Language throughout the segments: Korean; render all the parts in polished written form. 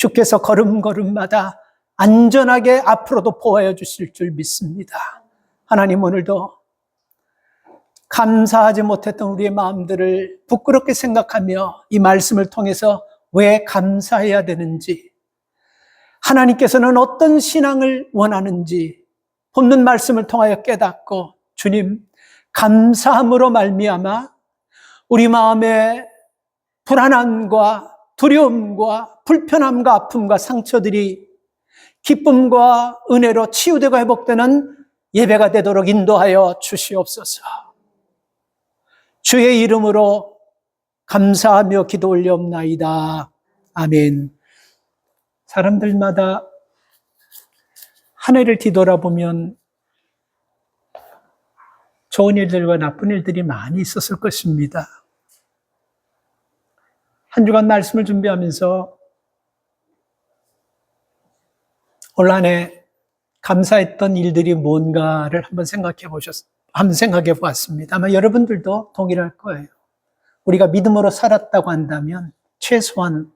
주께서 걸음걸음마다 안전하게 앞으로도 보호해 주실 줄 믿습니다. 하나님, 오늘도 감사하지 못했던 우리의 마음들을 부끄럽게 생각하며 이 말씀을 통해서 왜 감사해야 되는지, 하나님께서는 어떤 신앙을 원하는지 본문 말씀을 통하여 깨닫고, 주님, 감사함으로 말미암아 우리 마음의 불안함과 두려움과 불편함과 아픔과 상처들이 기쁨과 은혜로 치유되고 회복되는 예배가 되도록 인도하여 주시옵소서. 주의 이름으로 감사하며 기도 올려옵나이다. 아멘. 사람들마다 한 해를 뒤돌아보면 좋은 일들과 나쁜 일들이 많이 있었을 것입니다. 한 주간 말씀을 준비하면서 올 한 해 감사했던 일들이 뭔가를 한번 생각해 보았습니다. 아마 여러분들도 동일할 거예요. 우리가 믿음으로 살았다고 한다면 최소한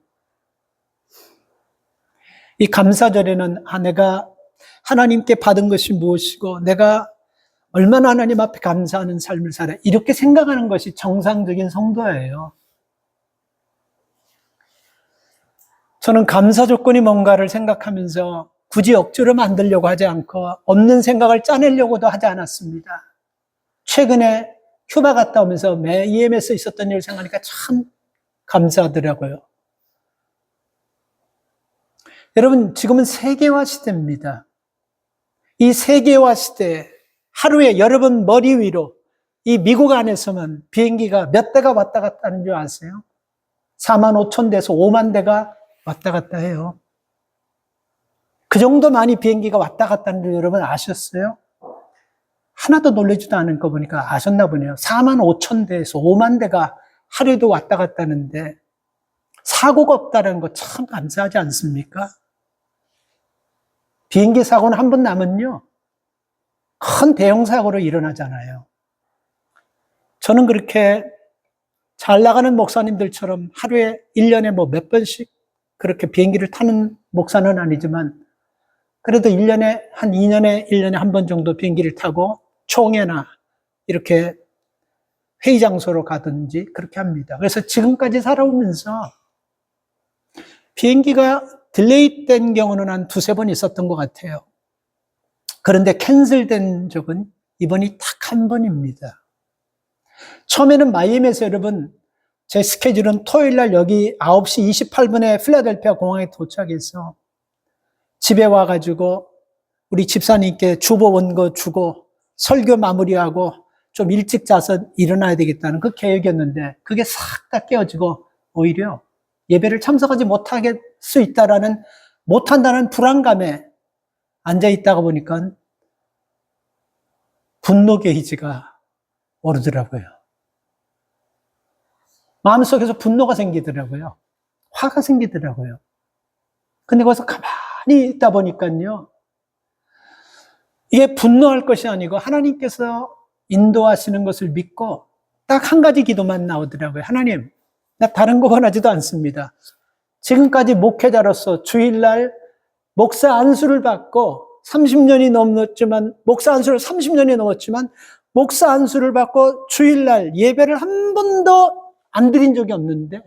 이 감사절에는 내가 하나님께 받은 것이 무엇이고 내가 얼마나 하나님 앞에 감사하는 삶을 살아, 이렇게 생각하는 것이 정상적인 성도예요. 저는 감사 조건이 뭔가를 생각하면서 굳이 억지로 만들려고 하지 않고 없는 생각을 짜내려고도 하지 않았습니다. 최근에 휴가 갔다 오면서 EMS에 있었던 일을 생각하니까 참 감사하더라고요. 여러분, 지금은 세계화 시대입니다. 이 세계화 시대에 하루에 여러분 머리 위로 이 미국 안에서만 비행기가 몇 대가 왔다 갔다 하는 줄 아세요? 45,000대에서 5만 대가 왔다 갔다 해요. 그 정도 많이 비행기가 왔다 갔다 하는 줄 여러분 아셨어요? 하나도 놀라지도 않은 거 보니까 아셨나 보네요. 45,000대에서 5만 대가 하루에도 왔다 갔다 하는데 사고가 없다는 거 참 감사하지 않습니까? 비행기 사고는 한 번 나면요, 큰 대형 사고로 일어나잖아요. 저는 그렇게 잘 나가는 목사님들처럼 하루에 1년에 몇 번씩 그렇게 비행기를 타는 목사는 아니지만 그래도 1년에 한 2년에 1년에 한 번 정도 비행기를 타고 총회나 이렇게 회의 장소로 가든지 그렇게 합니다. 그래서 지금까지 살아오면서 비행기가 딜레이 된 경우는 한 2-3번 있었던 것 같아요. 그런데 캔슬된 적은 이번이 딱 한 번입니다. 처음에는 마이애미에서 여러분, 제 스케줄은 토요일 날 여기 9시 28분에 필라델피아 공항에 도착해서 집에 와가지고 우리 집사님께 주보 원고 주고 설교 마무리하고 좀 일찍 자서 일어나야 되겠다는 그 계획이었는데 그게 싹 다 깨어지고 오히려 예배를 참석하지 못하게 수 있다라는, 못한다는 불안감에 앉아있다가 보니까 분노 게이지가 오르더라고요. 마음속에서 분노가 생기더라고요. 화가 생기더라고요. 근데 거기서 가만히 있다 보니까요, 이게 분노할 것이 아니고 하나님께서 인도하시는 것을 믿고 딱 한 가지 기도만 나오더라고요. 하나님, 나 다른 거 원하지도 않습니다. 지금까지 목회자로서 주일날 목사 안수를 받고 30년이 넘었지만, 목사 안수를 30년이 넘었지만 목사 안수를 받고 주일날 예배를 한 번도 안 드린 적이 없는데,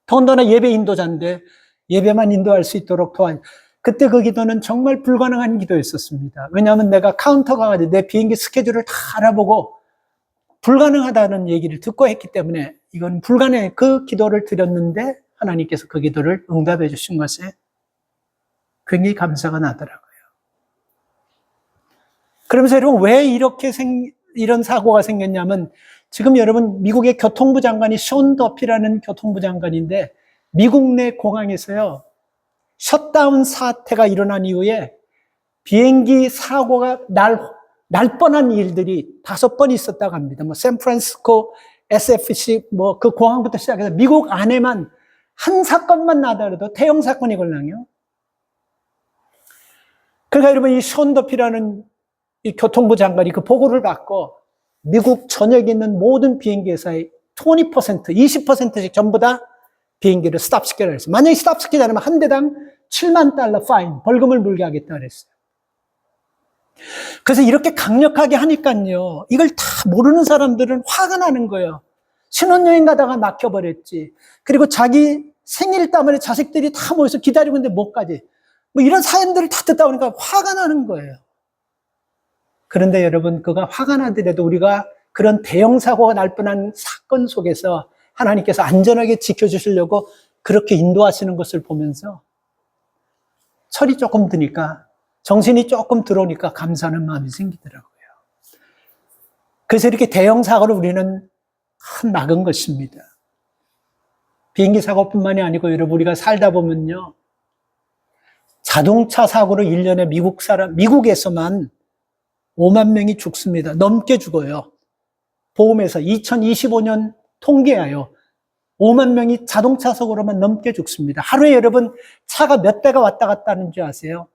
더군다나 예배 인도자인데 예배만 인도할 수 있도록 도와줘. 그때 그 기도는 정말 불가능한 기도였었습니다. 왜냐하면 내가 카운터 가가지고 내 비행기 스케줄을 다 알아보고 불가능하다는 얘기를 듣고 했기 때문에 이건 불가능해. 그 기도를 드렸는데 하나님께서 그 기도를 응답해 주신 것에 굉장히 감사가 나더라고요. 그러면서 여러분, 왜 이런 사고가 생겼냐면, 지금 여러분 미국의 교통부 장관이 션 더피라는 교통부 장관인데, 미국 내 공항에서요, 셧다운 사태가 일어난 이후에 비행기 사고가 날 뻔한 일들이 5번 있었다고 합니다. 샌프란시스코 SFC 그 공항부터 시작해서 미국 안에만 한 사건만 나더라도 대형 사건이걸랑요. 그러니까 여러분, 이 션 더피라는 이 교통부 장관이 그 보고를 받고 미국 전역에 있는 모든 비행기 회사의 20%씩 전부 다 비행기를 스탑시키라 그랬어요. 만약에 스탑시키지 않으면 한 대당 $70,000 파인, 벌금을 물게 하겠다 그랬어요. 그래서 이렇게 강력하게 하니까요, 이걸 다 모르는 사람들은 화가 나는 거예요. 신혼여행 가다가 막혀버렸지. 그리고 자기 생일 때문에 자식들이 다 모여서 기다리고 있는데 못 가지. 뭐 이런 사연들을 다 듣다 보니까 화가 나는 거예요. 그런데 여러분, 그가 화가 나더라도 우리가 그런 대형 사고가 날 뻔한 사건 속에서 하나님께서 안전하게 지켜주시려고 그렇게 인도하시는 것을 보면서 철이 조금 드니까, 정신이 조금 들어오니까 감사하는 마음이 생기더라고요. 그래서 이렇게 대형 사고를 우리는 막은 것입니다. 비행기 사고뿐만이 아니고 여러분, 우리가 살다 보면요, 자동차 사고로 1년에 미국에서만 5만 명이 죽습니다. 넘게 죽어요. 보험에서 2025년 통계하여 5만 명이 자동차 사고로만 넘게 죽습니다. 하루에 여러분, 차가 몇 대가 왔다 갔다 하는 줄 아세요?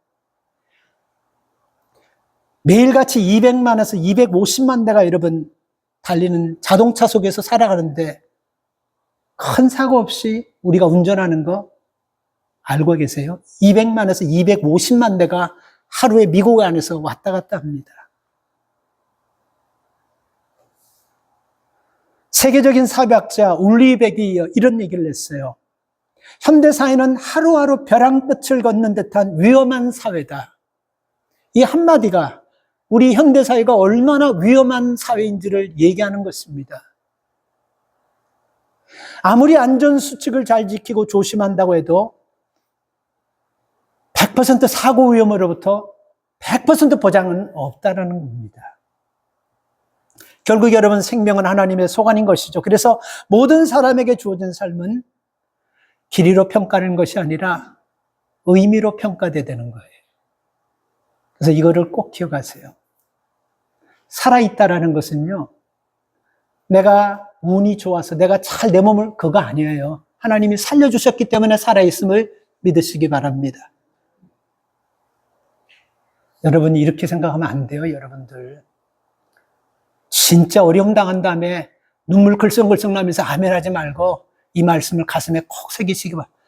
매일같이 200만에서 250만 대가 여러분 달리는 자동차 속에서 살아가는데 큰 사고 없이 우리가 운전하는 거 알고 계세요? 200만에서 250만 대가 하루에 미국 안에서 왔다 갔다 합니다. 세계적인 사회학자 울리백이 이런 얘기를 했어요. 현대사회는 하루하루 벼랑 끝을 걷는 듯한 위험한 사회다. 이 한마디가 우리 현대사회가 얼마나 위험한 사회인지를 얘기하는 것입니다. 아무리 안전수칙을 잘 지키고 조심한다고 해도 100% 사고 위험으로부터 100% 보장은 없다는 겁니다. 결국 여러분, 생명은 하나님의 소관인 것이죠. 그래서 모든 사람에게 주어진 삶은 길이로 평가하는 것이 아니라 의미로 평가돼야 되는 거예요. 그래서 이거를 꼭 기억하세요. 살아있다라는 것은요, 내가 운이 좋아서 내가 잘 내 몸을, 그거 아니에요. 하나님이 살려주셨기 때문에 살아있음을 믿으시기 바랍니다. 여러분이 이렇게 생각하면 안 돼요, 여러분들. 진짜 어려움 당한 다음에 눈물 글썽글썽 나면서 아멘하지 말고 이 말씀을 가슴에 콕 새기시기 바랍니다.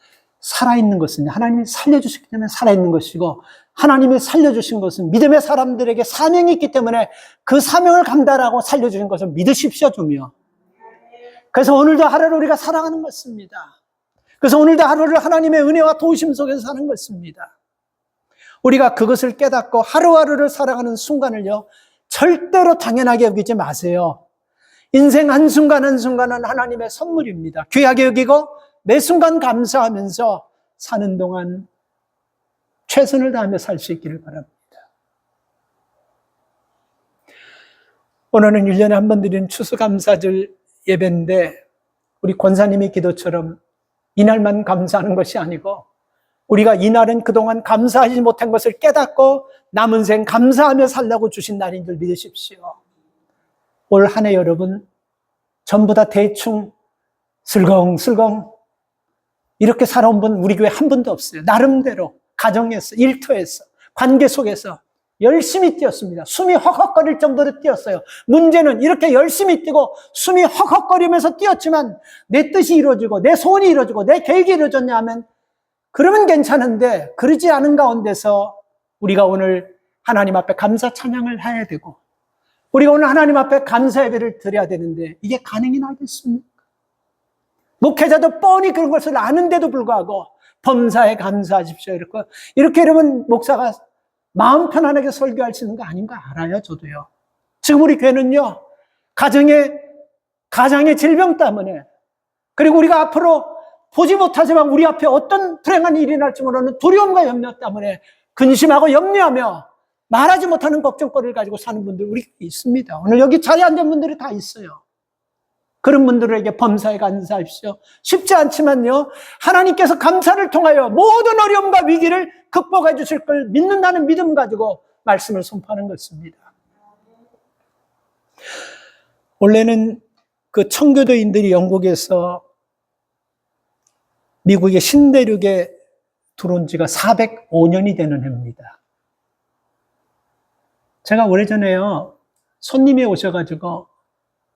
살아있는 것은 하나님이 살려주셨기 때문에 살아있는 것이고, 하나님이 살려주신 것은 믿음의 사람들에게 사명이 있기 때문에 그 사명을 감당하고 살려주신 것을 믿으십시오, 주며. 그래서 오늘도 하루를 우리가 살아가는 것입니다. 그래서 오늘도 하루를 하나님의 은혜와 도우심 속에서 사는 것입니다. 우리가 그것을 깨닫고 하루하루를 살아가는 순간을요, 절대로 당연하게 여기지 마세요. 인생 한순간 한순간은 하나님의 선물입니다. 귀하게 여기고 매 순간 감사하면서 사는 동안 최선을 다하며 살 수 있기를 바랍니다. 오늘은 1년에 한 번 드리는 추수감사절 예배인데, 우리 권사님의 기도처럼 이날만 감사하는 것이 아니고 우리가 이날은 그동안 감사하지 못한 것을 깨닫고 남은 생 감사하며 살라고 주신 날인 줄 믿으십시오. 올 한 해 여러분, 전부 다 대충 슬렁슬렁 이렇게 살아온 분 우리 교회 한 분도 없어요. 나름대로 가정에서, 일터에서, 관계 속에서 열심히 뛰었습니다. 숨이 헉헉거릴 정도로 뛰었어요. 문제는 이렇게 열심히 뛰고 숨이 헉헉거리면서 뛰었지만 내 뜻이 이루어지고 내 소원이 이루어지고 내 계획이 이루어졌냐 하면 그러면 괜찮은데, 그러지 않은 가운데서 우리가 오늘 하나님 앞에 감사 찬양을 해야 되고 우리가 오늘 하나님 앞에 감사 예배를 드려야 되는데 이게 가능이나 하겠습니까? 목회자도 뻔히 그런 것을 아는데도 불구하고 범사에 감사하십시오 이렇게 여러분 목사가 마음 편안하게 설교할 수 있는 거 아닌 거 알아요, 저도요. 지금 우리 교회는요, 가장의 질병 때문에, 그리고 우리가 앞으로 보지 못하지만 우리 앞에 어떤 불행한 일이 날지 모르는 두려움과 염려 때문에 근심하고 염려하며 말하지 못하는 걱정거리를 가지고 사는 분들 우리 있습니다. 오늘 여기 자리에 앉은 분들이 다 있어요. 그런 분들에게 범사에 감사하십시오. 쉽지 않지만요, 하나님께서 감사를 통하여 모든 어려움과 위기를 극복해 주실 걸 믿는다는 믿음 가지고 말씀을 선포하는 것입니다. 원래는 그 청교도인들이 영국에서 미국의 신대륙에 들어온 지가 405년이 되는 해입니다. 제가 오래전에요, 손님이 오셔가지고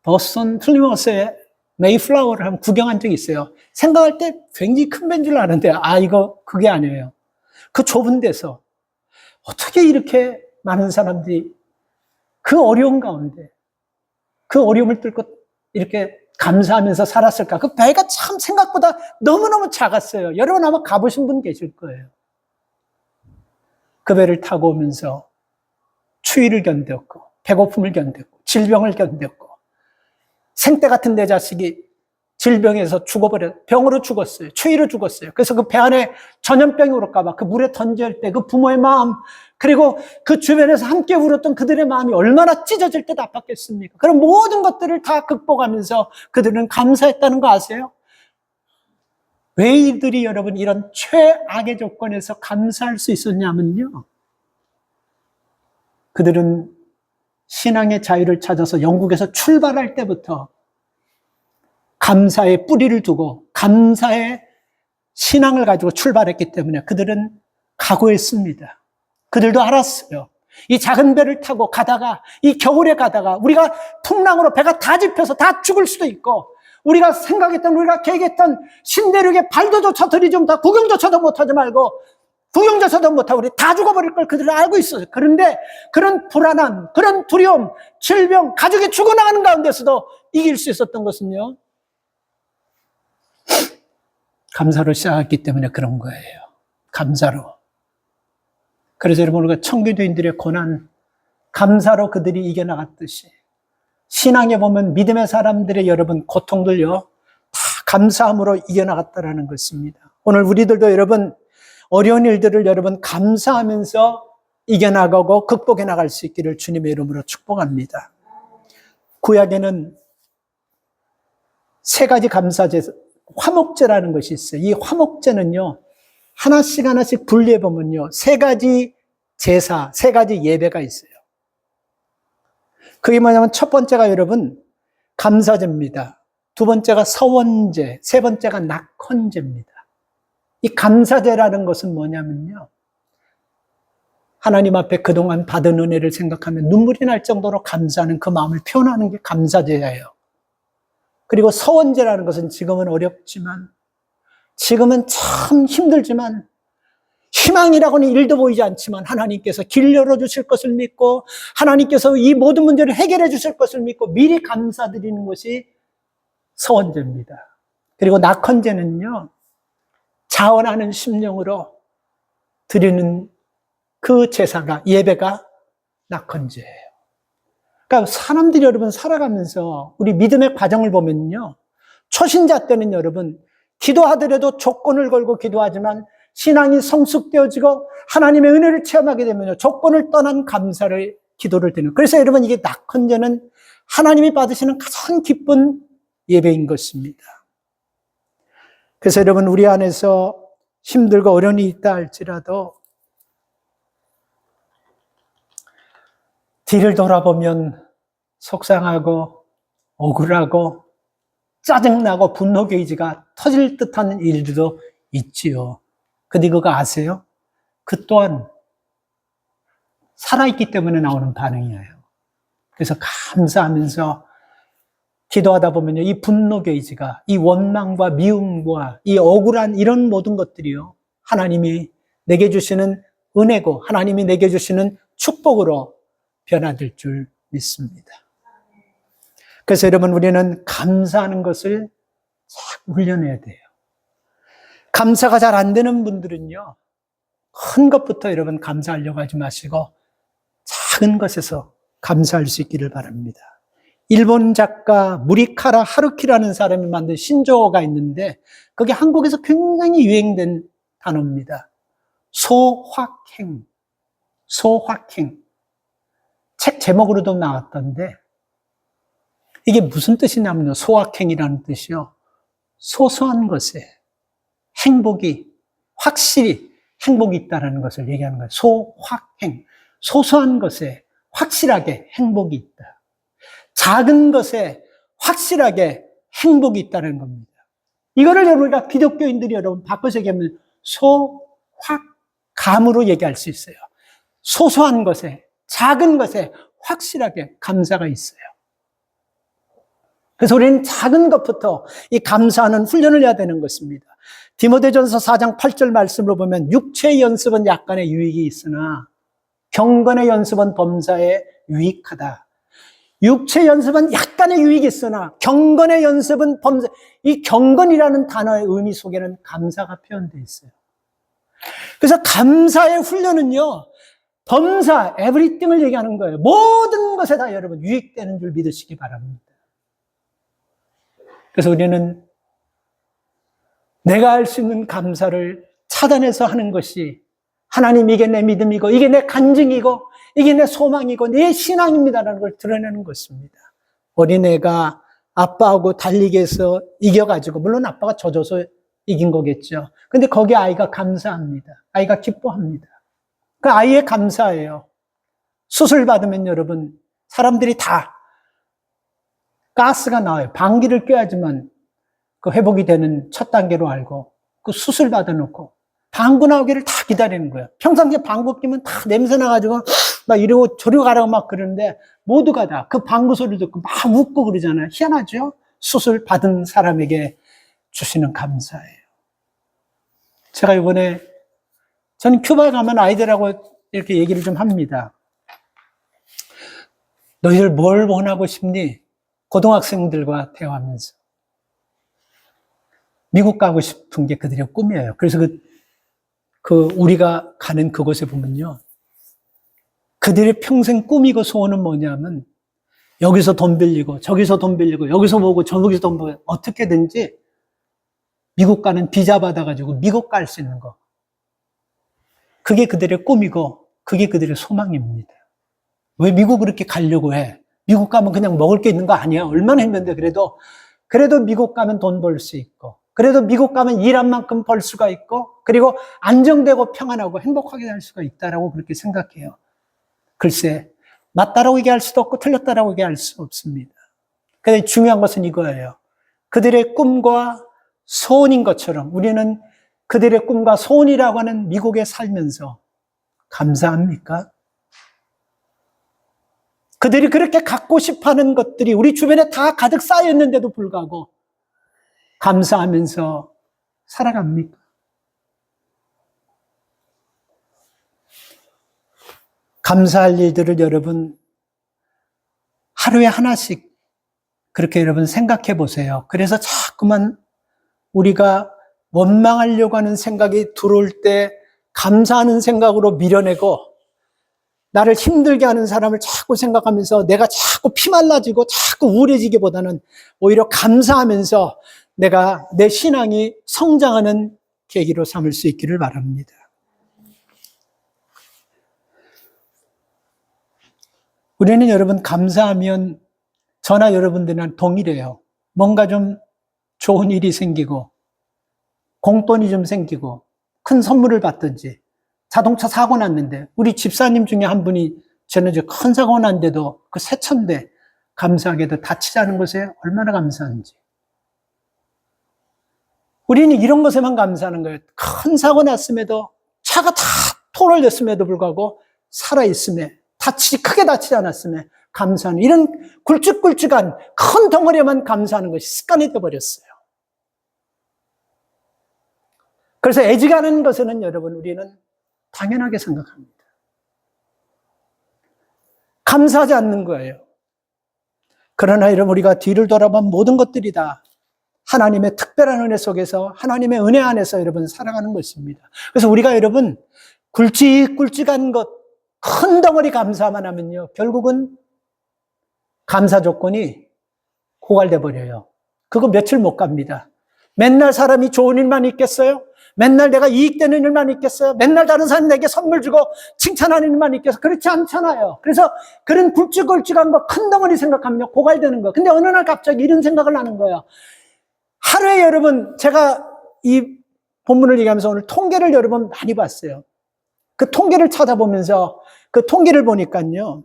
버스턴 플리머스에 메이플라워를 한번 구경한 적이 있어요. 생각할 때 굉장히 큰 배인 줄 아는데, 이거 그게 아니에요. 그 좁은 데서 어떻게 이렇게 많은 사람들이 그 어려운 가운데 그 어려움을 뚫고 이렇게 감사하면서 살았을까? 그 배가 참 생각보다 너무너무 작았어요. 여러분 아마 가보신 분 계실 거예요. 그 배를 타고 오면서 추위를 견뎠고, 배고픔을 견뎠고, 질병을 견뎠고, 생떼 같은 내 자식이 질병에서 병으로 죽었어요. 추위로 죽었어요. 그래서 그 배 안에 전염병이 올까봐 그 물에 던질 때 그 부모의 마음, 그리고 그 주변에서 함께 울었던 그들의 마음이 얼마나 찢어질 때 아팠겠습니까? 그런 모든 것들을 다 극복하면서 그들은 감사했다는 거 아세요? 왜 이들이 여러분 이런 최악의 조건에서 감사할 수 있었냐면요. 그들은 신앙의 자유를 찾아서 영국에서 출발할 때부터 감사의 뿌리를 두고 감사의 신앙을 가지고 출발했기 때문에 그들은 각오했습니다. 그들도 알았어요. 이 작은 배를 타고 가다가, 이 겨울에 가다가 우리가 풍랑으로 배가 다 집혀서 다 죽을 수도 있고, 우리가 생각했던, 우리가 계획했던 신대륙에 발도조차 들이좀 다 구경조차도 못하지 말고, 구경조차도 못하고 우리 다 죽어버릴 걸 그들은 알고 있어요. 그런데 그런 불안함, 그런 두려움, 질병, 가족이 죽어나가는 가운데서도 이길 수 있었던 것은요, 감사로 시작했기 때문에 그런 거예요. 감사로. 그래서 여러분, 우리가 청교도인들의 고난, 감사로 그들이 이겨나갔듯이, 신앙에 보면 믿음의 사람들의 여러분 고통들요, 다 감사함으로 이겨나갔다라는 것입니다. 오늘 우리들도 여러분, 어려운 일들을 여러분 감사하면서 이겨나가고 극복해 나갈 수 있기를 주님의 이름으로 축복합니다. 구약에는 세 가지 감사제, 화목제라는 것이 있어요. 이 화목제는요, 하나씩 하나씩 분리해 보면요, 세 가지 제사, 세 가지 예배가 있어요. 그게 뭐냐면 첫 번째가 여러분 감사제입니다. 두 번째가 서원제, 세 번째가 낙헌제입니다. 이 감사제라는 것은 뭐냐면요, 하나님 앞에 그동안 받은 은혜를 생각하면 눈물이 날 정도로 감사하는 그 마음을 표현하는 게 감사제예요. 그리고 서원제라는 것은 지금은 어렵지만, 지금은 참 힘들지만, 희망이라고는 일도 보이지 않지만 하나님께서 길 열어주실 것을 믿고 하나님께서 이 모든 문제를 해결해 주실 것을 믿고 미리 감사드리는 것이 서원제입니다. 그리고 낙헌제는요, 자원하는 심령으로 드리는 그 제사가, 예배가 낙헌제예요. 그러니까 사람들이 여러분 살아가면서 우리 믿음의 과정을 보면요, 초신자 때는 여러분 기도하더라도 조건을 걸고 기도하지만 신앙이 성숙되어지고 하나님의 은혜를 체험하게 되면요, 조건을 떠난 감사를, 기도를 드리는. 그래서 여러분 이게 낙헌제는 하나님이 받으시는 가장 기쁜 예배인 것입니다. 그래서 여러분 우리 안에서 힘들고 어려움이 있다 할지라도 뒤를 돌아보면 속상하고 억울하고 짜증나고 분노 게이지가 터질 듯한 일들도 있지요. 근데 그거 아세요? 그 또한 살아있기 때문에 나오는 반응이에요. 그래서 감사하면서 기도하다 보면요, 이 분노 게이지가, 이 원망과 미움과 이 억울한 이런 모든 것들이요, 하나님이 내게 주시는 은혜고 하나님이 내게 주시는 축복으로 변화될 줄 믿습니다. 그래서 여러분 우리는 감사하는 것을 잘 훈련해야 돼요. 감사가 잘 안 되는 분들은요, 큰 것부터 여러분 감사하려고 하지 마시고 작은 것에서 감사할 수 있기를 바랍니다. 일본 작가 무리카라 하루키라는 사람이 만든 신조어가 있는데 그게 한국에서 굉장히 유행된 단어입니다. 소확행. 소확행. 책 제목으로도 나왔던데 이게 무슨 뜻이냐면요, 소확행이라는 뜻이요, 소소한 것에 행복이, 확실히 행복이 있다는 것을 얘기하는 거예요. 소확행. 소소한 것에 확실하게 행복이 있다. 작은 것에 확실하게 행복이 있다는 겁니다. 이거를 우리가 기독교인들이 여러분 바꿔서 얘기하면 소확감으로 얘기할 수 있어요. 소소한 것에, 작은 것에 확실하게 감사가 있어요. 그래서 우리는 작은 것부터 이 감사하는 훈련을 해야 되는 것입니다. 디모데전서 4장 8절 말씀으로 보면 육체의 연습은 약간의 유익이 있으나 경건의 연습은 범사에 유익하다. 육체 연습은 약간의 유익이 있으나 경건의 연습은 범사. 이 경건이라는 단어의 의미 속에는 감사가 표현되어 있어요. 그래서 감사의 훈련은요, 범사, everything을 얘기하는 거예요. 모든 것에 다 여러분 유익되는 줄 믿으시기 바랍니다. 그래서 우리는 내가 할 수 있는 감사를 찾아내서 하는 것이 하나님, 이게 내 믿음이고 이게 내 간증이고 이게 내 소망이고 내 신앙입니다라는 걸 드러내는 것입니다. 어린애가 아빠하고 달리기 해서 이겨가지고, 물론 아빠가 져줘서 이긴 거겠죠. 근데 거기 아이가 감사합니다. 아이가 기뻐합니다. 그 아이의 감사예요. 수술 받으면 여러분, 사람들이 다 가스가 나와요. 방귀를 껴야지만 그 회복이 되는 첫 단계로 알고, 그 수술 받아놓고 방구 나오기를 다 기다리는 거예요. 평상시에 방구 끼면 다 냄새 나가지고 막 이러고 저리로 가라고 막 그러는데, 모두가 다 그 방구 소리를 듣고 막 웃고 그러잖아요. 희한하죠? 수술 받은 사람에게 주시는 감사예요. 제가 이번에, 저는 큐바 가면 아이들하고 이렇게 얘기를 좀 합니다. 너희들 뭘 원하고 싶니? 고등학생들과 대화하면서. 미국 가고 싶은 게 그들의 꿈이에요. 그래서 우리가 가는 그곳에 보면요, 그들의 평생 꿈이고 소원은 뭐냐면, 여기서 돈 빌리고, 저기서 돈 빌리고, 여기서 보고, 저기서 돈 보고, 어떻게든지 미국 가는 비자 받아가지고 미국 갈 수 있는 거. 그게 그들의 꿈이고, 그게 그들의 소망입니다. 왜 미국 그렇게 가려고 해? 미국 가면 그냥 먹을 게 있는 거 아니야? 얼마나 힘든데, 그래도 미국 가면 돈 벌 수 있고, 그래도 미국 가면 일한 만큼 벌 수가 있고, 그리고 안정되고 평안하고 행복하게 살 수가 있다라고 그렇게 생각해요. 글쎄, 맞다라고 얘기할 수도 없고 틀렸다라고 얘기할 수 없습니다. 근데 중요한 것은 이거예요. 그들의 꿈과 소원인 것처럼 우리는 그들의 꿈과 소원이라고 하는 미국에 살면서 감사합니까? 그들이 그렇게 갖고 싶어하는 것들이 우리 주변에 다 가득 쌓여 있는데도 불구하고 감사하면서 살아갑니까? 감사할 일들을 여러분 하루에 하나씩 그렇게 여러분 생각해 보세요. 그래서 자꾸만 우리가 원망하려고 하는 생각이 들어올 때 감사하는 생각으로 밀어내고, 나를 힘들게 하는 사람을 자꾸 생각하면서 내가 자꾸 피말라지고 자꾸 우울해지기보다는 오히려 감사하면서 내가 내 신앙이 성장하는 계기로 삼을 수 있기를 바랍니다. 우리는 여러분 감사하면 저나 여러분들이랑 동일해요. 뭔가 좀 좋은 일이 생기고 공돈이 좀 생기고 큰 선물을 받든지, 자동차 사고 났는데 우리 집사님 중에 한 분이 전에 큰 사고 났는데도 그 새 차인데 감사하게도 다치지 않은 것에 얼마나 감사한지. 우리는 이런 것에만 감사하는 거예요. 큰 사고 났음에도, 차가 다 토를 냈음에도 불구하고 살아있음에, 크게 다치지 않았음에 감사하는, 이런 굵직굵직한 큰 덩어리에만 감사하는 것이 습관이 되어버렸어요. 그래서 애지간한 것에는 여러분 우리는 당연하게 생각합니다. 감사하지 않는 거예요. 그러나 여러분, 우리가 뒤를 돌아보면 모든 것들이 다 하나님의 특별한 은혜 속에서, 하나님의 은혜 안에서 여러분 살아가는 것입니다. 그래서 우리가 여러분 굵직굵직한 것, 큰 덩어리 감사만 하면요, 결국은 감사 조건이 고갈돼 버려요. 그거 며칠 못 갑니다. 맨날 사람이 좋은 일만 있겠어요? 맨날 내가 이익되는 일만 있겠어요? 맨날 다른 사람이 내게 선물 주고 칭찬하는 일만 있겠어요? 그렇지 않잖아요. 그래서 그런 굵직굵직한 거, 큰 덩어리 생각하면요, 고갈되는 거. 근데 어느 날 갑자기 이런 생각을 하는 거예요. 하루에 여러분, 제가 이 본문을 얘기하면서 오늘 통계를 여러 번 많이 봤어요. 그 통계를 찾아보면서 그 통계를 보니까요,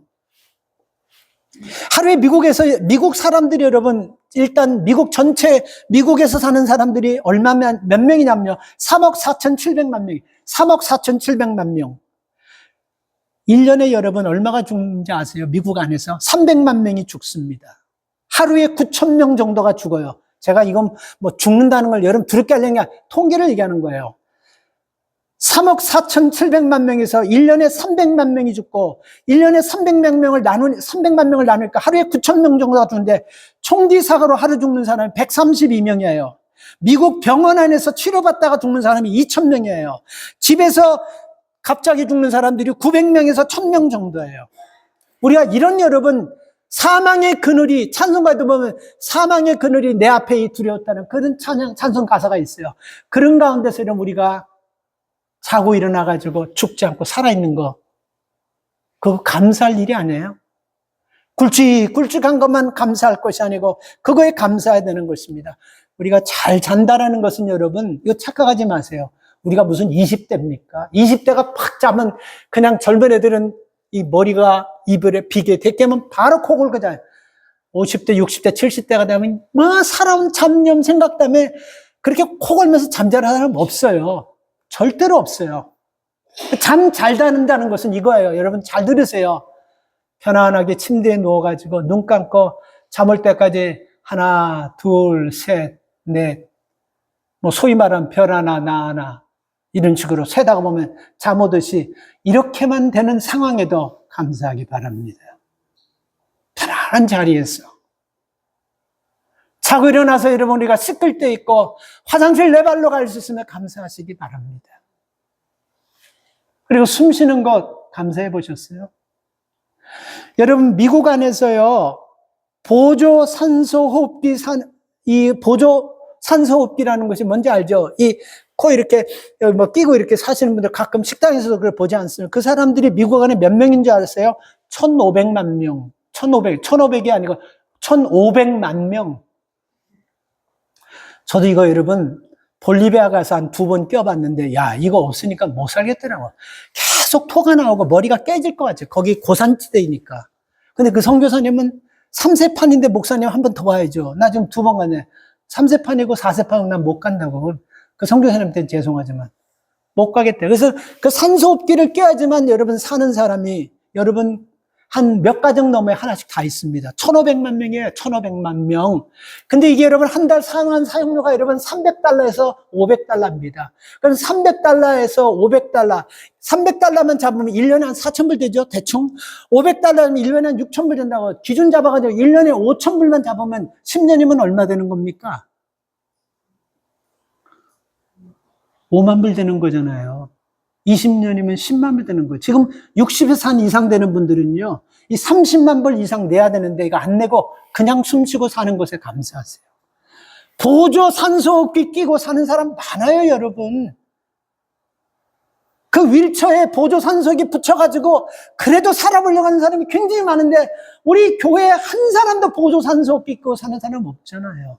하루에 미국 사람들이 여러분, 일단 미국 전체, 미국에서 사는 사람들이 몇 명이냐면요, 3억 4,700만 명. 3억 4,700만 명. 1년에 여러분 얼마가 죽는지 아세요? 미국 안에서 300만 명이 죽습니다. 하루에 9천 명 정도가 죽어요. 제가 이건 뭐 죽는다는 걸 여러분 두렵게 하려는 게 아니라 통계를 얘기하는 거예요. 3억 4,700만 명에서 1년에 300만 명이 죽고 1년에 300만 명을 나누니까 하루에 9천 명 정도가 죽는데 총기 사고로 하루 죽는 사람이 132명이에요. 미국 병원 안에서 치료받다가 죽는 사람이 2,000명이에요. 집에서 갑자기 죽는 사람들이 900명에서 1,000명 정도예요. 우리가 이런 여러분 사망의 그늘이 찬송가에도 보면 사망의 그늘이 내 앞에 두려웠다는 그런 찬송 가사가 있어요. 그런 가운데서 이런 우리가 자고 일어나가지고 죽지 않고 살아있는 거 그거 감사할 일이 아니에요. 굵직굵직한 것만 감사할 것이 아니고 그거에 감사해야 되는 것입니다. 우리가 잘 잔다라는 것은 여러분 이거 착각하지 마세요. 우리가 무슨 20대입니까? 20대가 팍 자면 그냥 젊은 애들은 이 머리가 이불에 비계 대깨면 바로 코 골거잖아요. 50대, 60대, 70대가 되면 뭐 살아온 잡념 생각 때문에 그렇게 코 골면서 잠자는 사람 없어요. 절대로 없어요. 잠 잘 자는다는 것은 이거예요. 여러분 잘 들으세요. 편안하게 침대에 누워가지고 눈 감고 잠올 때까지 하나, 둘, 셋, 넷, 뭐 소위 말하는 별 하나, 나 하나 이런 식으로 세다가 보면 잠 오듯이 이렇게만 되는 상황에도 감사하기 바랍니다. 편안한 자리에서 자고 일어나서 여러분 우리가 씻을 때 있고 화장실 네 발로 갈 수 있으면 감사하시기 바랍니다. 그리고 숨 쉬는 것 감사해 보셨어요? 여러분 미국 안에서요 보조 산소 호흡기 이 보조 산소 호흡기라는 것이 뭔지 알죠? 이 코 이렇게 뭐 끼고 이렇게 사시는 분들 가끔 식당에서도 그걸 보지 않습니까? 그 사람들이 미국 안에 몇 명인 줄 아세요? 1,500만 명. 1,500이 아니고 1,500만 명. 저도 이거 여러분 볼리비아 가서 한 2번 껴봤는데 야 이거 없으니까 못 살겠더라고. 계속 토가 나오고 머리가 깨질 것 같아요. 거기 고산지대이니까. 근데 그 선교사님은 3세판인데 목사님 한 번 더 와야죠. 나 지금 2번 가네. 3세판이고 4세판은 난 못 간다고. 그 선교사님한테는 죄송하지만 못 가겠대. 그래서 그 산소호흡기를 껴야지만 여러분 사는 사람이 여러분 한 몇 가정 넘어에 하나씩 다 있습니다. 1,500만 명이에요. 1,500만 명. 근데 이게 여러분 한 달 사용료가 여러분 $300에서 $500입니다. 그럼 $300에서 $500, 300달러만 잡으면 1년에 한 4,000불 되죠? 대충. 500달러면 1년에 한 6,000불 된다고 기준 잡아가지고 1년에 5,000불만 잡으면 10년이면 얼마 되는 겁니까? 5만 불 되는 거잖아요. 20년이면 10만 불 되는 거예요. 지금 60세 이상 되는 분들은요, 이 30만 불 이상 내야 되는데 이거 안 내고 그냥 숨 쉬고 사는 것에 감사하세요. 보조 산소호흡기 끼고 사는 사람 많아요, 여러분. 그 휠체어에 보조 산소호흡기 붙여가지고 그래도 살아보려고 하는 사람이 굉장히 많은데 우리 교회에 한 사람도 보조 산소호흡기 끼고 사는 사람 없잖아요.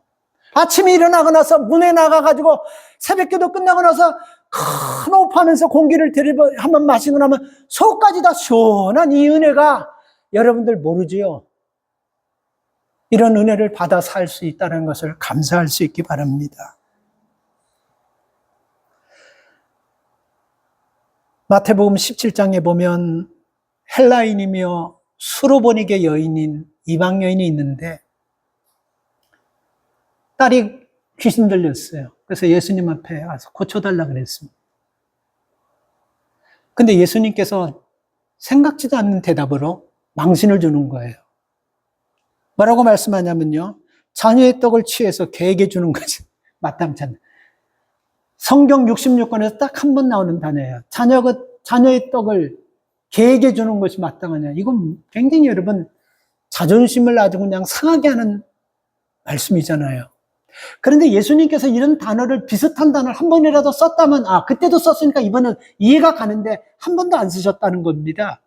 아침에 일어나고 나서 문에 나가가지고 새벽기도 끝나고 나서 큰 호흡하면서 공기를 들이고 한번 마시고 나면 속까지 다 시원한 이 은혜가 여러분들 모르지요? 이런 은혜를 받아 살 수 있다는 것을 감사할 수 있기 바랍니다. 마태복음 17장에 보면 헬라인이며 수로보니게 여인인 이방 여인이 있는데 딸이 귀신 들렸어요. 그래서 예수님 앞에 와서 고쳐달라 그랬습니다. 근데 예수님께서 생각지도 않는 대답으로 망신을 주는 거예요. 뭐라고 말씀하냐면요. 자녀의 떡을 취해서 개에게 주는 거지. 마땅치 않네. 성경 66권에서 딱 한 번 나오는 단어예요. 자녀의 떡을 개에게 주는 것이 마땅하냐. 이건 굉장히 여러분 자존심을 아주 그냥 상하게 하는 말씀이잖아요. 그런데 예수님께서 이런 단어를 비슷한 단어를 한 번이라도 썼다면 그때도 썼으니까 이번은 이해가 가는데 한 번도 안 쓰셨다는 겁니다.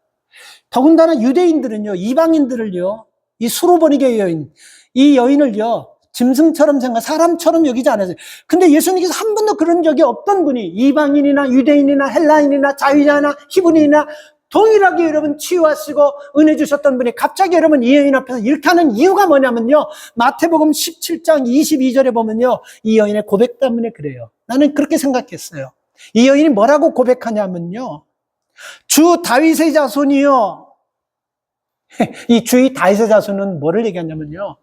더군다나 유대인들은요, 이방인들을요, 이 수로보니게 여인, 이 여인을요, 짐승처럼 사람처럼 여기지 않았어요. 근데 예수님께서 한 번도 그런 적이 없던 분이 이방인이나 유대인이나 헬라인이나 자유자나 히브리인이나 동일하게 여러분 치유하시고 은혜 주셨던 분이 갑자기 여러분 이 여인 앞에서 이렇게 하는 이유가 뭐냐면요. 마태복음 17장 22절에 보면요. 이 여인의 고백 때문에 그래요. 나는 그렇게 생각했어요. 이 여인이 뭐라고 고백하냐면요. 주 다윗의 자손이요. 이 주 다윗의 자손은 뭐를 얘기하냐면요.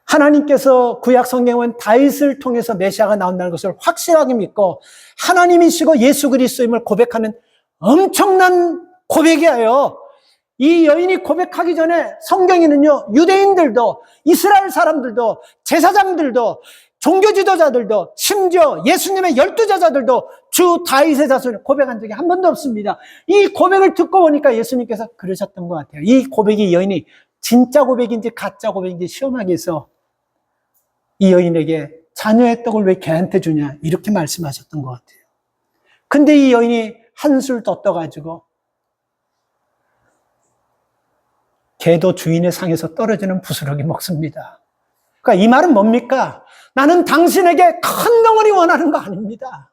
하나님께서 구약 성경은 다윗을 통해서 메시아가 나온다는 것을 확실하게 믿고 하나님이시고 예수 그리스도임을 고백하는 엄청난 고백이에요. 이 여인이 고백하기 전에 성경에는요, 유대인들도 이스라엘 사람들도 제사장들도 종교 지도자들도 심지어 예수님의 12제자들도 주 다윗의 자손을 고백한 적이 한 번도 없습니다. 이 고백을 듣고 보니까 예수님께서 그러셨던 것 같아요. 이 고백이 여인이 진짜 고백인지 가짜 고백인지 시험하기 위해서 이 여인에게 자녀의 떡을 왜 걔한테 주냐 이렇게 말씀하셨던 것 같아요. 근데 이 여인이 한술 더 떠가지고 개도 주인의 상에서 떨어지는 부스러기 먹습니다. 그러니까 이 말은 뭡니까? 나는 당신에게 큰 덩어리 원하는 거 아닙니다.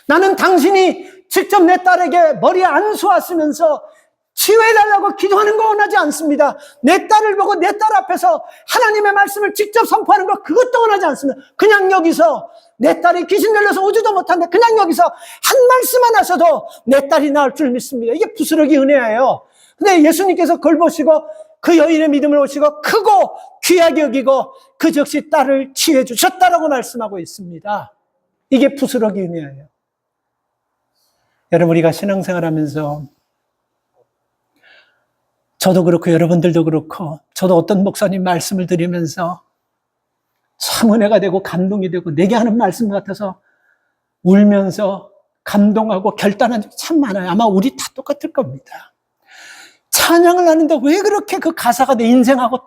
나는 당신이 직접 내 딸에게 머리에 안수하시면서 치유해달라고 기도하는 거 원하지 않습니다. 내 딸을 보고 내 딸 앞에서 하나님의 말씀을 직접 선포하는 거 그것도 원하지 않습니다. 그냥 여기서 내 딸이 귀신 들려서 오지도 못한데 그냥 여기서 한 말씀만 하셔도 내 딸이 나을 줄 믿습니다. 이게 부스러기 은혜예요. 근데 예수님께서 그걸 보시고 그 여인의 믿음을 보시고 크고 귀하게 여기고 그 즉시 딸을 치유해 주셨다라고 말씀하고 있습니다. 이게 부스러기 은혜예요. 여러분, 우리가 신앙생활하면서 저도 그렇고 여러분들도 그렇고 저도 어떤 목사님 말씀을 드리면서 참 은혜가 되고 감동이 되고 내게 하는 말씀 같아서 울면서 감동하고 결단한 적이 참 많아요. 아마 우리 다 똑같을 겁니다. 찬양을 하는데 왜 그렇게 그 가사가 내 인생하고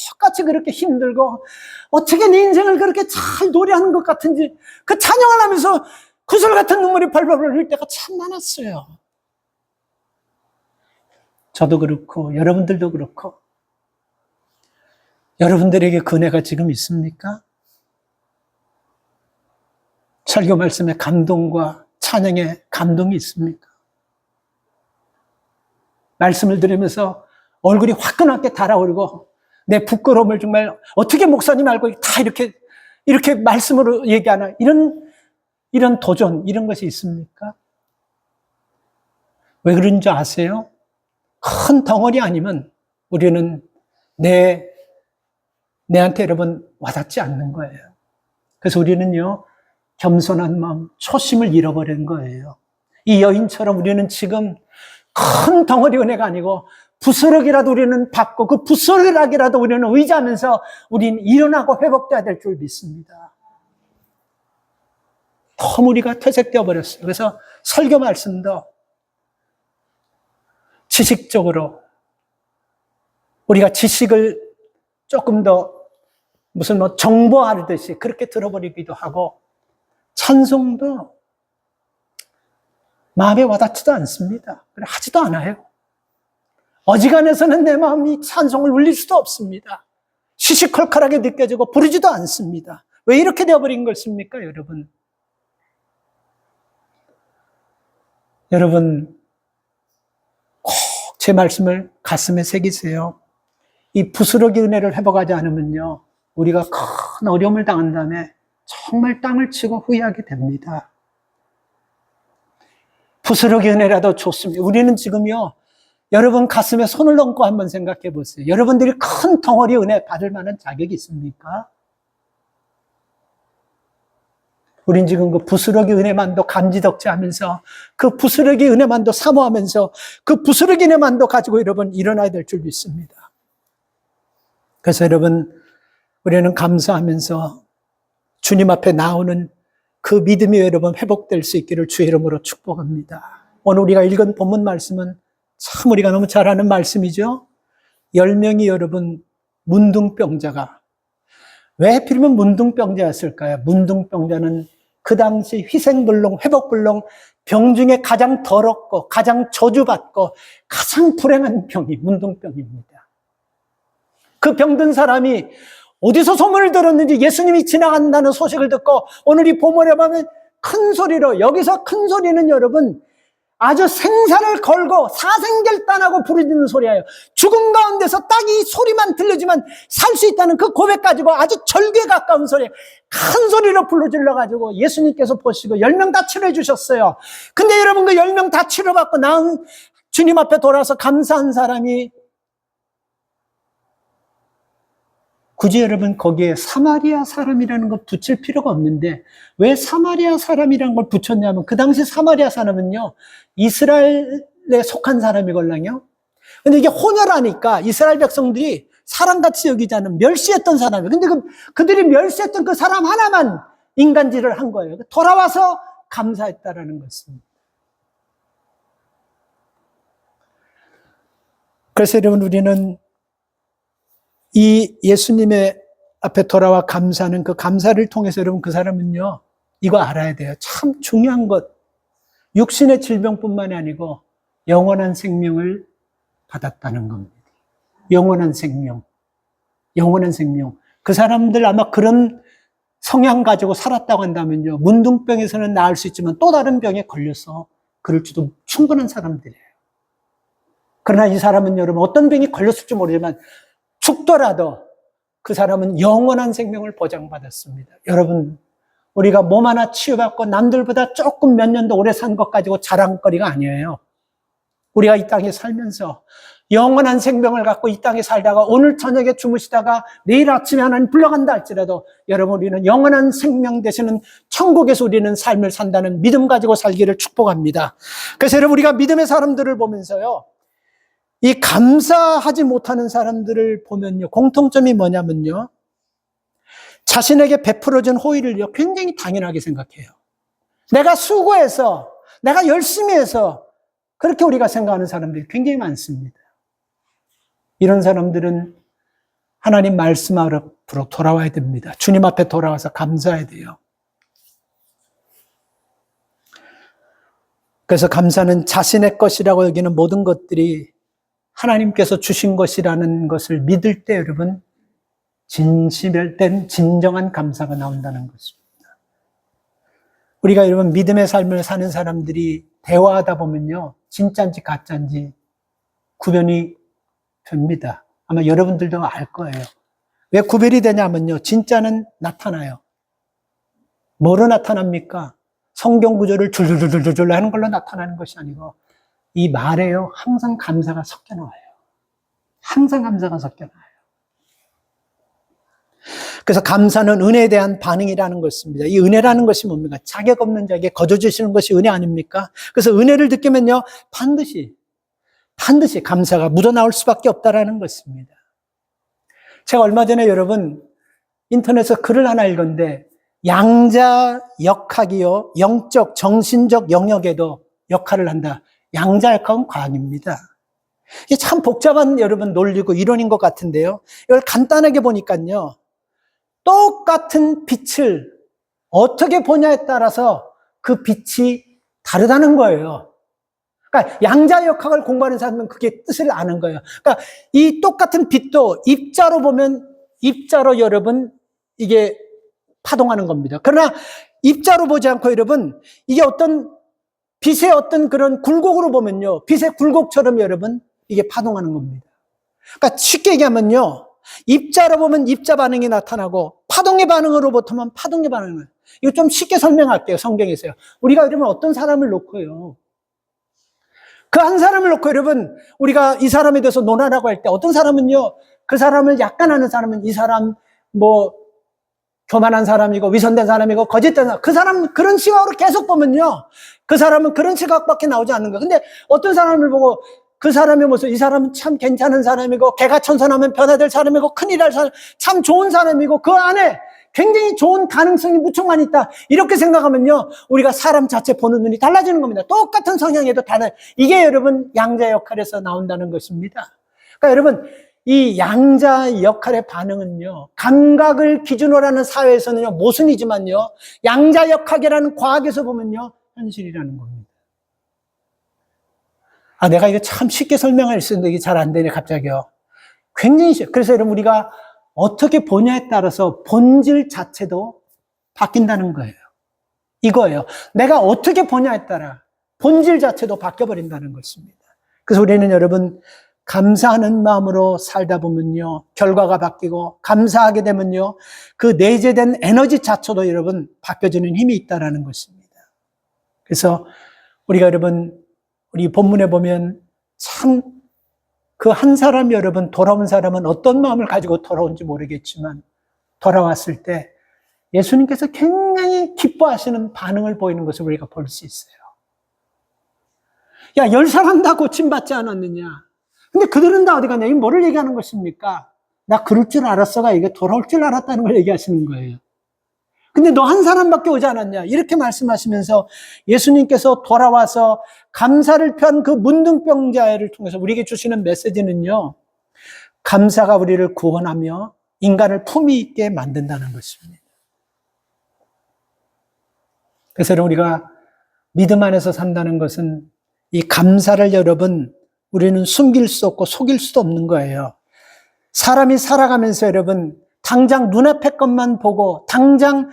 똑같이 그렇게 힘들고 어떻게 내 인생을 그렇게 잘 노래하는 것 같은지 그 찬양을 하면서 구슬 같은 눈물이 벌벌 흘릴 때가 참 많았어요. 저도 그렇고 여러분들도 그렇고 여러분들에게 그 은혜가 지금 있습니까? 설교 말씀에 감동과 찬양에 감동이 있습니까? 말씀을 들으면서 얼굴이 화끈하게 달아오르고 내 부끄러움을 정말 어떻게 목사님 알고 다 이렇게 말씀으로 얘기하나 이런 도전 이런 것이 있습니까? 왜 그런 줄 아세요? 큰 덩어리 아니면 우리는 내한테 여러분 와닿지 않는 거예요. 그래서 우리는요, 겸손한 마음, 초심을 잃어버린 거예요. 이 여인처럼 우리는 지금 큰 덩어리 은혜가 아니고 부스러기라도 우리는 받고 그 부스러기라도 우리는 의지하면서 우리는 일어나고 회복돼야 될 줄 믿습니다. 너무 우리가 퇴색되어 버렸어요. 그래서 설교 말씀도 지식적으로 우리가 지식을 조금 더 무슨 정보하듯이 그렇게 들어버리기도 하고 찬송도 마음에 와닿지도 않습니다. 하지도 않아요. 어지간해서는 내 마음이 찬송을 울릴 수도 없습니다. 시시콜콜하게 느껴지고 부르지도 않습니다. 왜 이렇게 되어버린 것입니까, 여러분? 여러분, 꼭 제 말씀을 가슴에 새기세요. 이 부스러기 은혜를 회복하지 않으면요, 우리가 큰 어려움을 당한 다음에 정말 땅을 치고 후회하게 됩니다. 부스러기 은혜라도 좋습니다. 우리는 지금요, 여러분 가슴에 손을 얹고 한번 생각해 보세요. 여러분들이 큰 덩어리 은혜 받을 만한 자격이 있습니까? 우린 지금 그 부스러기 은혜만도 감지덕지하면서 그 부스러기 은혜만도 사모하면서 그 부스러기 은혜만도 가지고 여러분 일어나야 될 줄 믿습니다. 그래서 여러분, 우리는 감사하면서 주님 앞에 나오는 그 믿음이 여러분 회복될 수 있기를 주의 이름으로 축복합니다. 오늘 우리가 읽은 본문 말씀은 참 우리가 너무 잘 아는 말씀이죠. 10명이 여러분 문둥병자가 왜 하필이면 문둥병자였을까요? 문둥병자는 그 당시 희생불능, 회복불능 병 중에 가장 더럽고 가장 저주받고 가장 불행한 병이 문둥병입니다. 그 병든 사람이 어디서 소문을 들었는지 예수님이 지나간다는 소식을 듣고 오늘 이 본문에 보면 큰 소리로, 여기서 큰 소리는 여러분 아주 생사를 걸고 사생결단하고 부르짖는 소리예요. 죽음 가운데서 딱 이 소리만 들려주면 살 수 있다는 그 고백 가지고 아주 절규에 가까운 소리, 큰 소리로 불러질러가지고 예수님께서 보시고 10명 다 치료해 주셨어요. 근데 여러분 그 10명 다 치료받고 나은 주님 앞에 돌아서 감사한 사람이 굳이 여러분 거기에 사마리아 사람이라는 걸 붙일 필요가 없는데 왜 사마리아 사람이라는 걸 붙였냐면 그 당시 사마리아 사람은요 이스라엘에 속한 사람이걸랑요. 근데 이게 혼혈하니까 이스라엘 백성들이 사람같이 여기지 않은 멸시했던 사람이에요. 근데 그들이 멸시했던 그 사람 하나만 인간질을 한 거예요. 돌아와서 감사했다라는 것입니다. 그래서 여러분 우리는 이 예수님의 앞에 돌아와 감사하는 그 감사를 통해서 여러분 그 사람은요 이거 알아야 돼요. 참 중요한 것, 육신의 질병뿐만이 아니고 영원한 생명을 받았다는 겁니다. 영원한 생명. 그 사람들 아마 그런 성향 가지고 살았다고 한다면요 문둥병에서는 나을 수 있지만 또 다른 병에 걸려서 그럴지도 충분한 사람들이에요. 그러나 이 사람은 여러분 어떤 병이 걸렸을지 모르지만 죽더라도 그 사람은 영원한 생명을 보장받았습니다. 여러분 우리가 몸 하나 치유받고 남들보다 조금 몇 년 더 오래 산 것 가지고 자랑거리가 아니에요. 우리가 이 땅에 살면서 영원한 생명을 갖고 이 땅에 살다가 오늘 저녁에 주무시다가 내일 아침에 하나님 불러간다 할지라도 여러분 우리는 영원한 생명 되시는 천국에서 우리는 삶을 산다는 믿음 가지고 살기를 축복합니다. 그래서 여러분 우리가 믿음의 사람들을 보면서요 이 감사하지 못하는 사람들을 보면요 공통점이 뭐냐면요 자신에게 베풀어진 호의를요 굉장히 당연하게 생각해요. 내가 수고해서 내가 열심히 해서 그렇게 우리가 생각하는 사람들이 굉장히 많습니다. 이런 사람들은 하나님 말씀 앞으로 돌아와야 됩니다. 주님 앞에 돌아와서 감사해야 돼요. 그래서 감사는 자신의 것이라고 여기는 모든 것들이 하나님께서 주신 것이라는 것을 믿을 때 여러분 진실된 진정한 감사가 나온다는 것입니다. 우리가 여러분 믿음의 삶을 사는 사람들이 대화하다 보면요 진짜인지 가짜인지 구별이 됩니다. 아마 여러분들도 알 거예요. 왜 구별이 되냐면요 진짜는 나타나요. 뭐로 나타납니까? 성경 구절을 줄줄줄줄줄 하는 걸로 나타나는 것이 아니고 이 말에요 항상 감사가 섞여 나와요. 항상 감사가 섞여 나와요. 그래서 감사는 은혜에 대한 반응이라는 것입니다. 이 은혜라는 것이 뭡니까? 자격 없는 자에게 거저 주시는 것이 은혜 아닙니까? 그래서 은혜를 느끼면요 반드시 감사가 묻어나올 수밖에 없다라는 것입니다. 제가 얼마 전에 여러분 인터넷에서 글을 하나 읽었는데 양자역학이요 영적 정신적 영역에도 역할을 한다. 양자역학은 과학입니다. 이게 참 복잡한 여러분 논리고 이론인 것 같은데요. 이걸 간단하게 보니까요. 똑같은 빛을 어떻게 보냐에 따라서 그 빛이 다르다는 거예요. 그러니까 양자역학을 공부하는 사람은 그게 뜻을 아는 거예요. 그러니까 이 똑같은 빛도 입자로 보면 입자로 여러분 이게 파동하는 겁니다. 그러나 입자로 보지 않고 여러분 이게 어떤 빛의 어떤 그런 굴곡으로 보면요. 빛의 굴곡처럼 여러분 이게 파동하는 겁니다. 그러니까 쉽게 얘기하면요. 입자로 보면 입자 반응이 나타나고 파동의 반응으로 보면 파동의 반응을. 이거 좀 쉽게 설명할게요. 성경에서요. 우리가 이러면 어떤 사람을 놓고요. 그 한 사람을 놓고 여러분 우리가 이 사람에 대해서 논하라고 할 때 어떤 사람은요. 그 사람을 약간 아는 사람은 이 사람 뭐 교만한 사람이고 위선된 사람이고 거짓된 사람 그 사람 그런 시각으로 계속 보면요. 그 사람은 그런 시각밖에 나오지 않는 거예요. 근데 어떤 사람을 보고 그 사람의 모습, 이 사람은 참 괜찮은 사람이고 개가 천선하면 변화될 사람이고 큰일 할 사람, 참 좋은 사람이고 그 안에 굉장히 좋은 가능성이 무척 많이 있다. 이렇게 생각하면요. 우리가 사람 자체 보는 눈이 달라지는 겁니다. 똑같은 성향에도 달라요. 이게 여러분 양자 역할에서 나온다는 것입니다. 그러니까 여러분 이 양자 역할의 반응은요. 감각을 기준으로 하는 사회에서는요. 모순이지만요. 양자 역학이라는 과학에서 보면요. 현실이라는 겁니다. 아, 내가 이거 참 쉽게 설명할 수 있는데 이게 잘 안 되네, 갑자기요. 굉장히 쉽 그래서 여러분, 우리가 어떻게 보냐에 따라서 본질 자체도 바뀐다는 거예요. 이거예요. 내가 어떻게 보냐에 따라 본질 자체도 바뀌어버린다는 것입니다. 그래서 우리는 여러분, 감사하는 마음으로 살다 보면요, 결과가 바뀌고, 감사하게 되면요, 그 내재된 에너지 자체도 여러분, 바뀌어지는 힘이 있다는 것입니다. 그래서 우리가 여러분, 우리 본문에 보면 참 그 한 사람 여러분, 돌아온 사람은 어떤 마음을 가지고 돌아온지 모르겠지만 돌아왔을 때 예수님께서 굉장히 기뻐하시는 반응을 보이는 것을 우리가 볼 수 있어요. 야, 10사람 다 고침받지 않았느냐? 근데 그들은 다 어디 갔냐? 이게 뭐를 얘기하는 것입니까? 나 그럴 줄 알았어가 이게 돌아올 줄 알았다는 걸 얘기하시는 거예요. 근데 너 한 사람밖에 오지 않았냐? 이렇게 말씀하시면서 예수님께서 돌아와서 감사를 표한 그 문둥병자를 통해서 우리에게 주시는 메시지는요, 감사가 우리를 구원하며 인간을 품위 있게 만든다는 것입니다. 그래서 우리가 믿음 안에서 산다는 것은 이 감사를 여러분, 우리는 숨길 수 없고 속일 수도 없는 거예요. 사람이 살아가면서 여러분, 당장 눈앞의 것만 보고 당장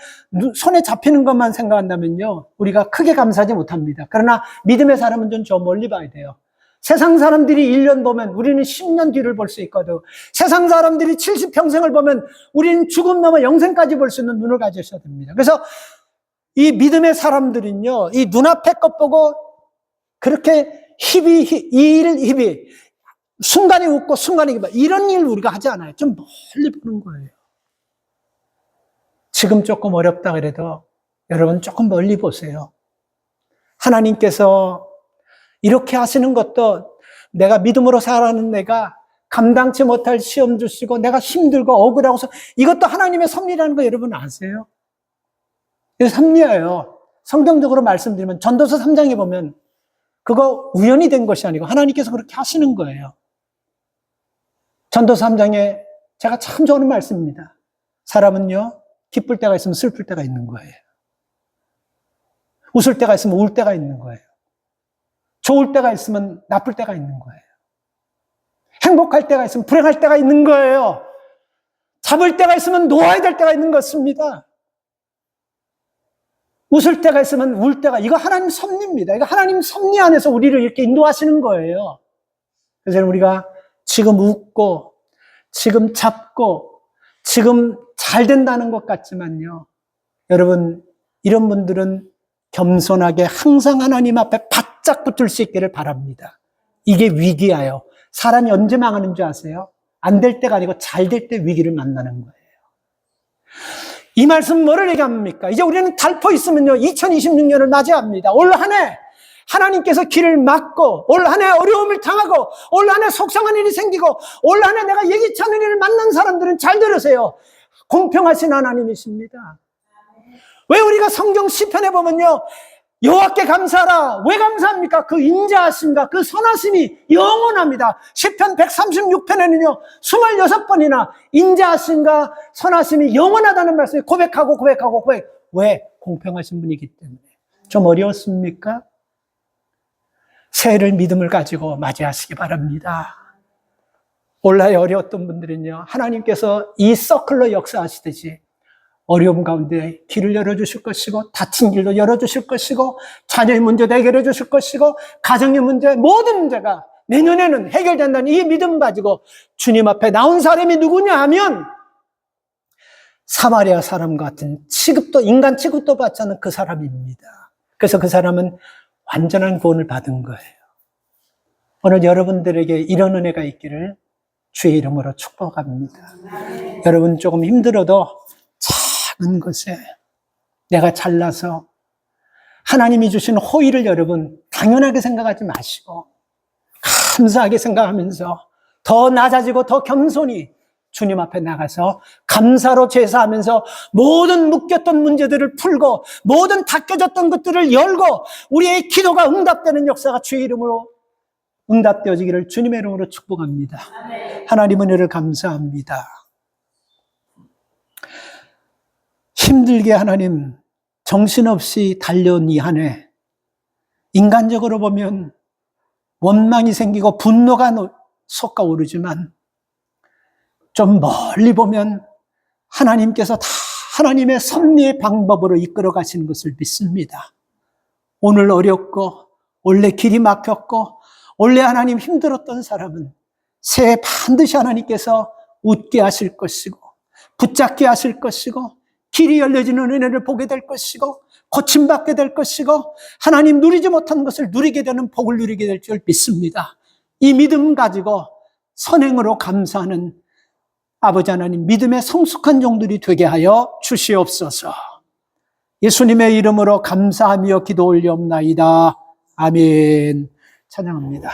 손에 잡히는 것만 생각한다면요, 우리가 크게 감사하지 못합니다. 그러나 믿음의 사람은 좀 저 멀리 봐야 돼요. 세상 사람들이 1년 보면 우리는 10년 뒤를 볼 수 있거든. 세상 사람들이 70평생을 보면 우리는 죽음 넘어 영생까지 볼 수 있는 눈을 가지셔야 됩니다. 그래서 이 믿음의 사람들은요, 이 눈앞의 것 보고 그렇게 희비 순간에 웃고 순간에 기뻐, 이런 일 우리가 하지 않아요. 좀 멀리 보는 거예요. 지금 조금 어렵다 그래도 여러분 조금 멀리 보세요. 하나님께서 이렇게 하시는 것도 내가 믿음으로 살아가는 내가 감당치 못할 시험 주시고 내가 힘들고 억울하고서 이것도 하나님의 섭리라는 거 여러분 아세요? 이거 섭리예요. 성경적으로 말씀드리면 전도서 3장에 보면 그거 우연히 된 것이 아니고 하나님께서 그렇게 하시는 거예요. 전도서 3장에 제가 참 좋아하는 말씀입니다. 사람은요, 기쁠 때가 있으면 슬플 때가 있는 거예요. 웃을 때가 있으면 울 때가 있는 거예요. 좋을 때가 있으면 나쁠 때가 있는 거예요. 행복할 때가 있으면 불행할 때가 있는 거예요. 잡을 때가 있으면 놓아야 될 때가 있는 것입니다. 웃을 때가 있으면 울 때가, 이거 하나님 섭리입니다. 이거 하나님 섭리 안에서 우리를 이렇게 인도하시는 거예요. 그래서 우리가 지금 웃고, 지금 잡고, 지금 잘 된다는 것 같지만요, 여러분, 이런 분들은 겸손하게 항상 하나님 앞에 바짝 붙을 수 있기를 바랍니다. 이게 위기예요. 사람이 언제 망하는 줄 아세요? 안 될 때가 아니고 잘 될 때 위기를 만나는 거예요. 이 말씀 뭐를 얘기합니까? 이제 우리는 달포 있으면요, 2026년을 맞이합니다. 올 한 해 하나님께서 길을 막고, 올 한 해 어려움을 당하고, 올 한 해 속상한 일이 생기고, 올 한 해 내가 예기치 않은 일을 만난 사람들은 잘 들으세요. 공평하신 하나님이십니다. 왜 우리가 성경 시편에 보면요, 여호와께 감사하라. 왜 감사합니까? 그 인자하심과 그 선하심이 영원합니다. 시편 136편에는요 26번이나 인자하심과 선하심이 영원하다는 말씀을 고백하고. 왜? 공평하신 분이기 때문에. 좀 어려웠습니까? 새해를 믿음을 가지고 맞이하시기 바랍니다. 올해 어려웠던 분들은요, 하나님께서 이 서클로 역사하시듯이 어려움 가운데 길을 열어주실 것이고, 다친 길도 열어주실 것이고, 자녀의 문제도 해결해 주실 것이고, 가정의 문제, 모든 문제가 내년에는 해결된다는 이 믿음 가지고 주님 앞에 나온 사람이 누구냐 하면 사마리아 사람 같은 취급도, 인간 취급도 받지 않는 그 사람입니다. 그래서 그 사람은 완전한 구원을 받은 거예요. 오늘 여러분들에게 이런 은혜가 있기를 주의 이름으로 축복합니다. 여러분 조금 힘들어도 작은 것에 내가 잘나서 하나님이 주신 호의를 여러분 당연하게 생각하지 마시고 감사하게 생각하면서 더 낮아지고 더 겸손히 주님 앞에 나가서 감사로 제사하면서 모든 묶였던 문제들을 풀고 모든 닫혀졌던 것들을 열고 우리의 기도가 응답되는 역사가 주의 이름으로 응답되어지기를 주님의 이름으로 축복합니다. 하나님 은혜를 감사합니다. 힘들게 하나님 정신없이 달려온 이 한 해, 인간적으로 보면 원망이 생기고 분노가 솟아오르지만 좀 멀리 보면 하나님께서 다 하나님의 섭리의 방법으로 이끌어 가시는 것을 믿습니다. 오늘 어렵고 원래 길이 막혔고 원래 하나님 힘들었던 사람은 새해 반드시 하나님께서 웃게 하실 것이고 붙잡게 하실 것이고 길이 열려지는 은혜를 보게 될 것이고 고침받게 될 것이고 하나님 누리지 못한 것을 누리게 되는 복을 누리게 될 줄 믿습니다. 이 믿음 가지고 선행으로 감사하는 아버지 하나님, 믿음의 성숙한 종들이 되게 하여 주시옵소서. 예수님의 이름으로 감사하며 기도 올리옵나이다. 아멘. 찬양합니다.